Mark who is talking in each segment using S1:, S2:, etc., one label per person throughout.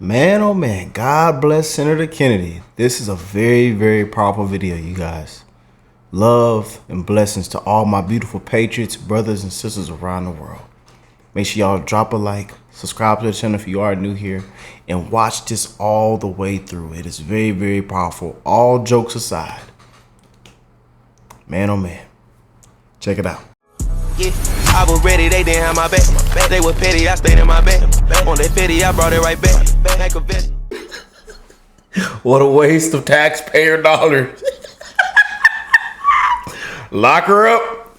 S1: Man, oh man, God bless Senator Kennedy. This is a very, very powerful video, you guys. Love and blessings to all my beautiful patriots, brothers and sisters around the world. Make sure y'all drop a like, subscribe to the channel if you are new here, and watch this all the way through. It is very, very powerful. All jokes aside. Man, oh man. Check it out.
S2: Yeah, I was ready, they didn't have my back. They were petty, I stayed in my bed. On that petty, I brought it right back.
S1: What a waste of taxpayer dollars. Lock her up.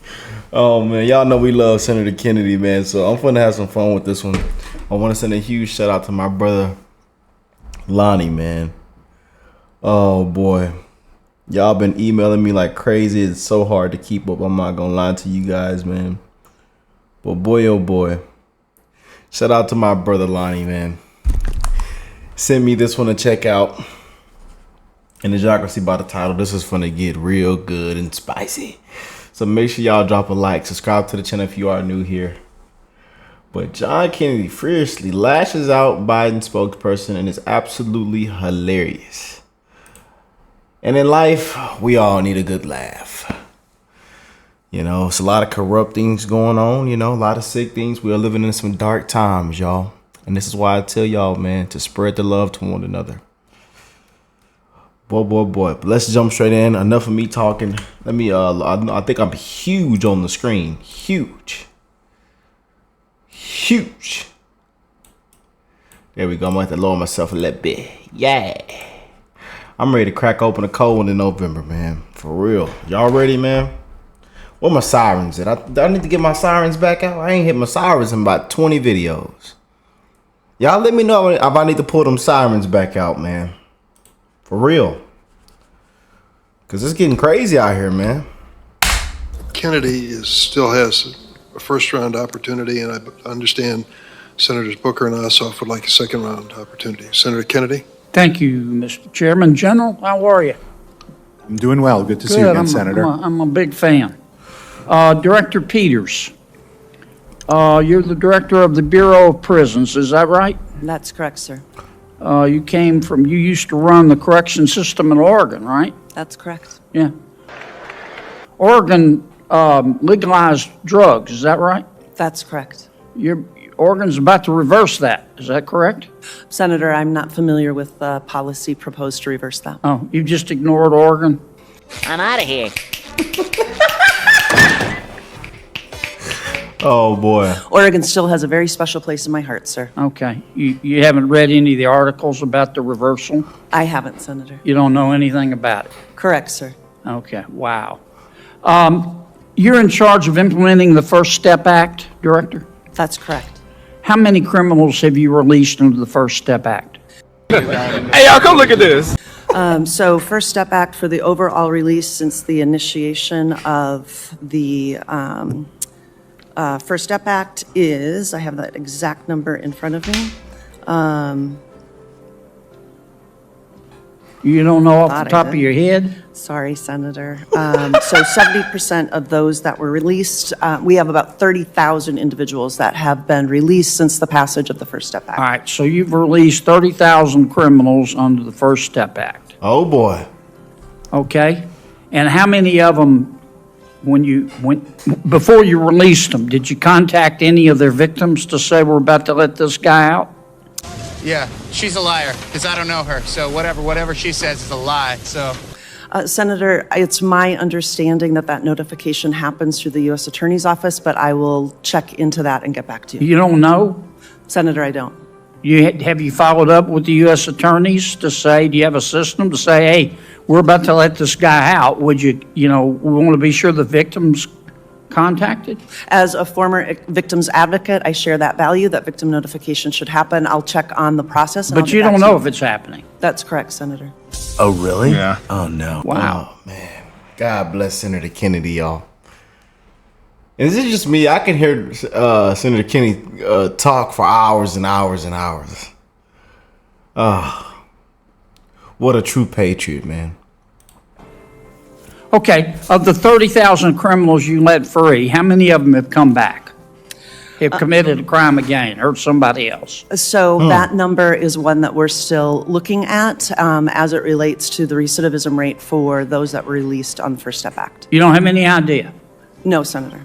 S1: Oh man, y'all know we love Senator Kennedy, man. So I'm gonna have some fun with this one. I want to send a huge shout out to my brother Lonnie, man. Oh boy, y'all been emailing me like crazy. It's so hard to keep up. I'm not gonna lie to you guys, man. But boy, oh boy, shout out to my brother Lonnie, man. Send me this one to check out. And as y'all can see by the title, this is gonna get real good and spicy. So make sure y'all drop a like, subscribe to the channel if you are new here. But John Kennedy fiercely lashes out Biden spokesperson and is absolutely hilarious. And in life, we all need a good laugh. You know, it's a lot of corrupt things going on, you know, a lot of sick things. We are living in some dark times, y'all. And this is why I tell y'all, man, to spread the love to one another. Boy. But let's jump straight in. Enough of me talking. Let me, I think I'm huge on the screen. Huge. There we go. I'm going to have to lower myself a little bit. Yeah. I'm ready to crack open a cold one in November, man. For real. Y'all ready, man? Where my sirens at? I need to get my sirens back out. I ain't hit my sirens in about 20 videos. Y'all let me know if I need to pull them sirens back out, man. For real. Because it's getting crazy out here, man.
S3: Kennedy still has a first-round opportunity, and I understand Senators Booker and Ossoff would like a second-round opportunity. Senator Kennedy?
S4: Thank you, Mr. Chairman. General, how are you?
S5: I'm doing well. Good to see you again, Senator.
S4: I'm a big fan. Director Peters, you're the director of the Bureau of Prisons, is that right?
S6: That's correct, sir.
S4: You used to run the correction system in Oregon, right?
S6: That's correct.
S4: Yeah. Oregon legalized drugs, is that right?
S6: That's correct.
S4: Oregon's about to reverse that, is that correct?
S6: Senator, I'm not familiar with the policy proposed to reverse that.
S4: Oh, you just ignored Oregon?
S7: I'm out of here.
S1: Oh boy.
S6: Oregon still has a very special place in my heart, sir.
S4: Okay. You haven't read any of the articles about the reversal?
S6: I haven't, Senator.
S4: You don't know anything about it?
S6: Correct, sir.
S4: Okay, wow. You're in charge of implementing the First Step Act, Director?
S6: That's correct.
S4: How many criminals have you released under the First Step Act?
S8: Hey, y'all, come look at this.
S6: So First Step Act for the overall release since the initiation of the First Step Act is, I have that exact number in front of me.
S4: You don't know off the top of your head?
S6: Sorry, Senator. So 70% of those that were released, we have about 30,000 individuals that have been released since the passage of the First Step Act.
S4: All right, so you've released 30,000 criminals under the First Step Act.
S1: Oh boy.
S4: Okay? And how many of them, before you released them, did you contact any of their victims to say we're about to let this guy out?
S8: Yeah, she's a liar, because I don't know her. So whatever she says is a lie, so.
S6: Senator, it's my understanding that that notification happens through the U.S. Attorney's Office, but I will check into that and get back to you.
S4: You don't know?
S6: Senator, I don't.
S4: Have you followed up with the U.S. attorneys to say, do you have a system to say, hey, we're about to let this guy out? Would we want to be sure the victim's contacted?
S6: As a former victim's advocate, I share that value, that victim notification should happen. I'll check on the process.
S4: But you don't know if it's happening.
S6: That's correct, Senator.
S1: Oh really?
S5: Yeah.
S1: Oh no.
S4: Wow.
S1: Oh man. God bless Senator Kennedy, y'all. Is it just me? I can hear Senator Kennedy talk for hours and hours and hours. What a true patriot, man.
S4: Okay, of the 30,000 criminals you let free, how many of them have come back? have committed a crime again, or somebody else?
S6: So that number is one that we're still looking at as it relates to the recidivism rate for those that were released on the First Step Act.
S4: You don't have any idea?
S6: No, Senator.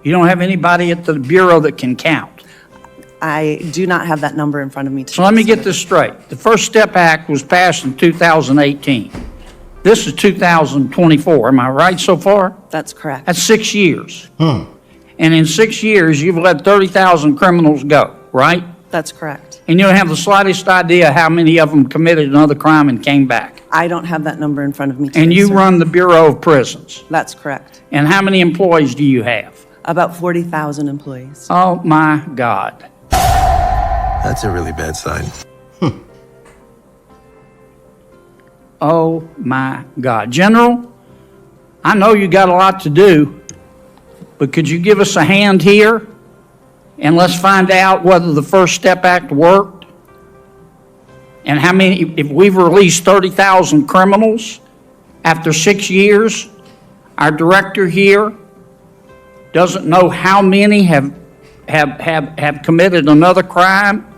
S4: You don't have anybody at the Bureau that can count?
S6: I do not have that number in front of me today.
S4: So let me get this straight. The First Step Act was passed in 2018. This is 2024. Am I right so far?
S6: That's correct.
S4: That's 6 years. And in 6 years, you've let 30,000 criminals go, right?
S6: That's correct.
S4: And you don't have the slightest idea how many of them committed another crime and came back.
S6: I don't have that number in front of me today,
S4: And you
S6: sir.
S4: run the Bureau of Prisons.
S6: That's correct.
S4: And how many employees do you have?
S6: About 40,000 employees.
S4: Oh, my God.
S2: That's a really bad sign.
S4: Oh, my God. General, I know you got a lot to do, but could you give us a hand here? And let's find out whether the First Step Act worked? And how many, if we've released 30,000 criminals after 6 years, our director here doesn't know how many have committed another crime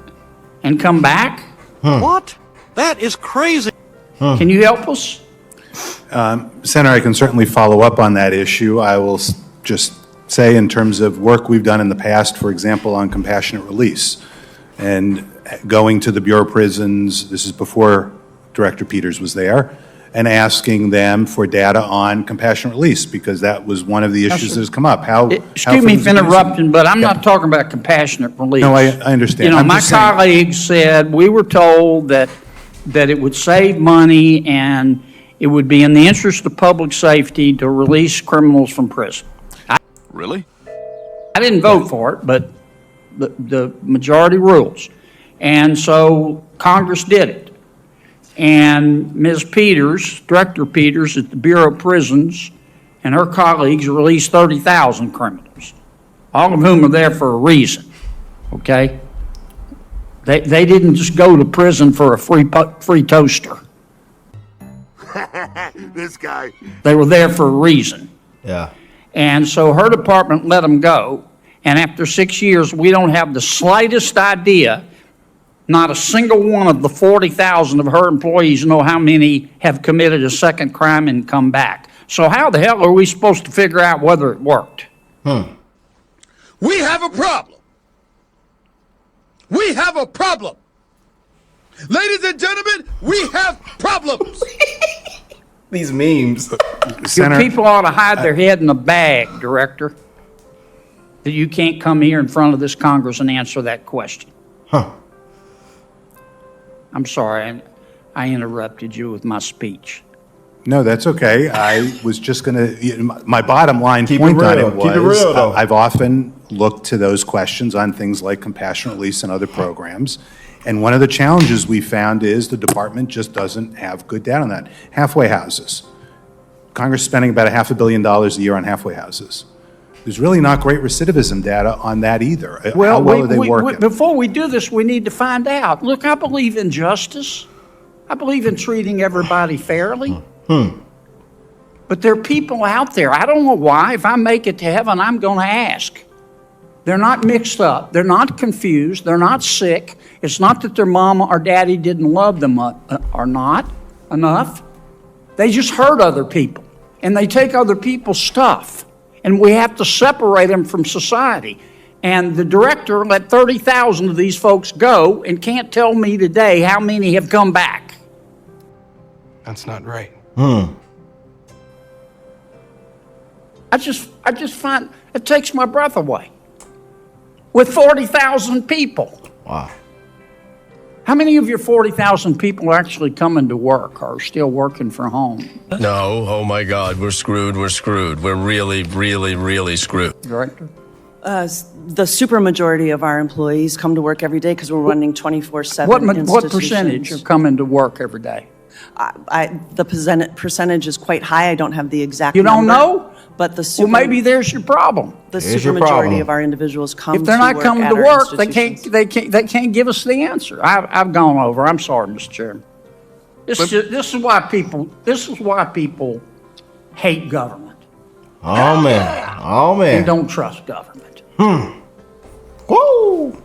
S4: and come back?
S7: What? That is crazy.
S4: Can you help us?
S5: Senator, I can certainly follow up on that issue. I will just say in terms of work we've done in the past, for example, on compassionate release, and going to the Bureau of Prisons, this is before Director Peters was there, and asking them for data on compassionate release, because that was one of the issues that has come up.
S4: Excuse me for interrupting, but I'm not talking about compassionate release.
S5: No, I understand.
S4: You know,
S5: I'm
S4: my
S5: just saying-
S4: colleagues said, we were told that it would save money and it would be in the interest of public safety to release criminals from prison.
S7: Really?
S4: I didn't vote for it, but the majority rules. And so Congress did it. And Ms. Peters, Director Peters at the Bureau of Prisons, and her colleagues released 30,000 criminals, all of whom are there for a reason, okay? They didn't just go to prison for a free toaster.
S7: This guy.
S4: They were there for a reason.
S1: Yeah.
S4: And so her department let them go, and after 6 years, we don't have the slightest idea, not a single one of the 40,000 of her employees know how many have committed a second crime and come back. So how the hell are we supposed to figure out whether it worked?
S7: We have a problem. We have a problem. Ladies and gentlemen, we have problems.
S1: These memes.
S4: Your
S5: Senator,
S4: people ought to hide their head in a bag, Director, that you can't come here in front of this Congress and answer that question. I'm sorry, I interrupted you with my speech.
S5: no, that's okay. I was just going to, my bottom line
S1: Keep it
S5: point on
S1: real.
S5: it
S1: Keep it
S5: was,
S1: real, though.
S5: I've often looked to those questions on things like compassionate release and other programs. And one of the challenges we found is the department just doesn't have good data on that. Halfway houses. Congress is spending about $500 million a year on halfway houses. There's really not great recidivism data on that either. How well are they working?
S4: Before we do this, we need to find out. Look, I believe in justice. I believe in treating everybody fairly. But there are people out there, I don't know why, if I make it to heaven, I'm going to ask. They're not mixed up. They're not confused. They're not sick. It's not that their mama or daddy didn't love them or not enough. They just hurt other people, and they take other people's stuff, and we have to separate them from society. And the director let 30,000 of these folks go and can't tell me today how many have come back.
S7: That's not right.
S4: I just find it takes my breath away. With 40,000 people.
S1: Wow.
S4: How many of your 40,000 people are actually coming to work or are still working from home?
S9: No, oh my God, we're screwed. We're really, really, really screwed.
S4: Director?
S6: The supermajority of our employees come to work every day because we're running 24/7
S4: What percentage are coming to work every day?
S6: The percentage is quite high. I don't have the exact
S4: You don't
S6: number,
S4: know?
S6: But
S4: Well, maybe there's your problem.
S6: the
S1: There's your
S6: supermajority
S1: problem.
S6: of our individuals come to
S4: If they're
S6: work
S4: not coming
S6: at
S4: to
S6: our
S4: work, they
S6: institutions.
S4: can't give us the answer. I've gone over. I'm sorry, Mr. Chairman. This is why people hate government
S1: Oh man. Oh
S4: and
S1: man.
S4: don't trust government.
S1: Woo!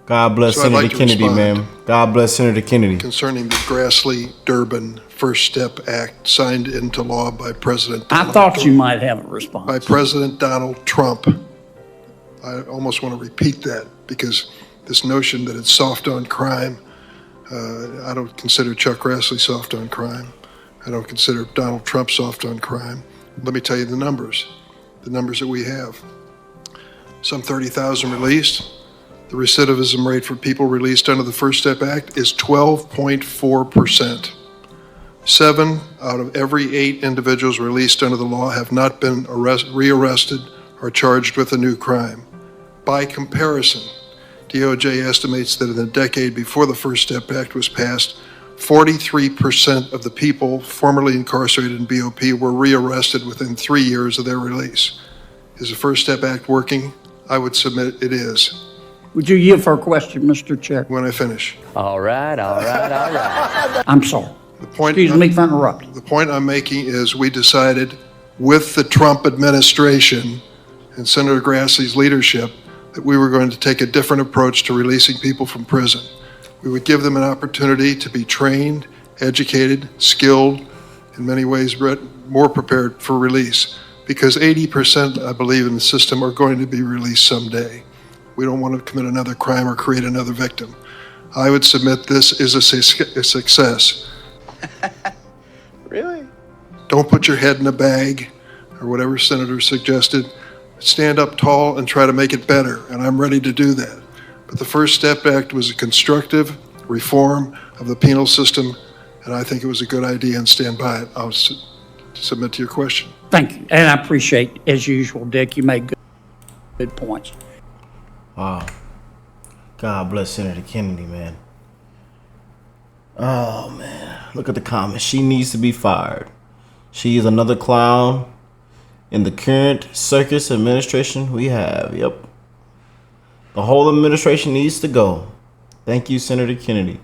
S1: God bless
S3: So I'd
S1: Senator
S3: like to
S1: Kennedy,
S3: respond.
S1: man. God bless Senator Kennedy.
S3: Concerning the Grassley-Durbin First Step Act signed into law by President
S4: I
S3: Donald
S4: thought you
S3: Trump.
S4: might have a
S3: By
S4: response.
S3: President Donald Trump. I almost want to repeat that because this notion that it's soft on crime, I don't consider Chuck Grassley soft on crime. I don't consider Donald Trump soft on crime. Let me tell you the numbers that we have. Some 30,000 released. The recidivism rate for people released under the First Step Act is 12.4%. 7 out of every 8 individuals released under the law have not been rearrested or charged with a new crime. By comparison, DOJ estimates that in the decade before the First Step Act was passed, 43% of the people formerly incarcerated in BOP were rearrested within 3 years of their release. Is the First Step Act working? I would submit it is.
S4: Would you yield for a question, Mr. Chair?
S3: When I finish.
S10: All right.
S4: I'm sorry.
S3: The point
S4: Excuse me for interrupting.
S3: The point I'm making is we decided with the Trump administration and Senator Grassley's leadership that we were going to take a different approach to releasing people from prison. We would give them an opportunity to be trained, educated, skilled, in many ways more prepared for release. Because 80%, I believe, in the system are going to be released someday. We don't want to commit another crime or create another victim. I would submit this is a success.
S10: Really?
S3: Don't put your head in a bag, or whatever Senator suggested. Stand up tall and try to make it better, and I'm ready to do that. But the First Step Act was a constructive reform of the penal system, and I think it was a good idea and stand by it. I'll submit to your question.
S4: Thank you. And I appreciate, as usual, Dick, you made good points.
S1: Wow. God bless Senator Kennedy, man. Oh, man. Look at the comments. She needs to be fired. She is another clown in the current circus administration we have. Yep. The whole administration needs to go. Thank you, Senator Kennedy.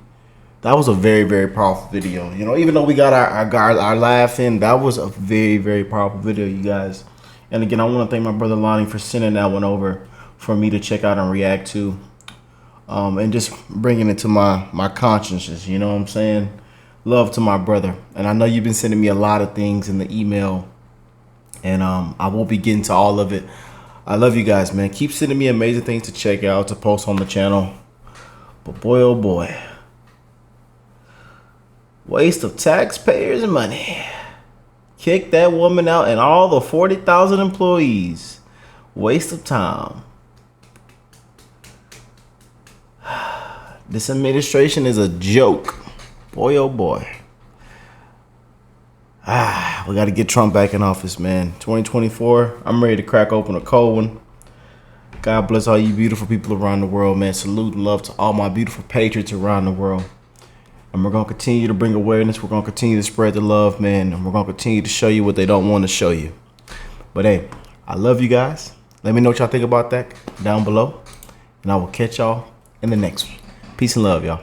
S1: That was a very, very powerful video. You know, even though we got our laugh in, that was a very, very powerful video, you guys. And again, I want to thank my brother Lonnie for sending that one over for me to check out and react to. And just bringing it to my consciences, you know what I'm saying? Love to my brother. And I know you've been sending me a lot of things in the email. And I won't be getting to all of it. I love you guys, man. Keep sending me amazing things to check out, to post on the channel. But boy, oh boy. Waste of taxpayers' money. Kick that woman out and all the 40,000 employees. Waste of time. This administration is a joke. Boy, oh boy. We got to get Trump back in office, man. 2024, I'm ready to crack open a cold one. God bless all you beautiful people around the world, man. Salute and love to all my beautiful patriots around the world. And we're going to continue to bring awareness. We're going to continue to spread the love, man. And we're going to continue to show you what they don't want to show you. But hey, I love you guys. Let me know what y'all think about that down below. And I will catch y'all in the next one. Peace and love, y'all.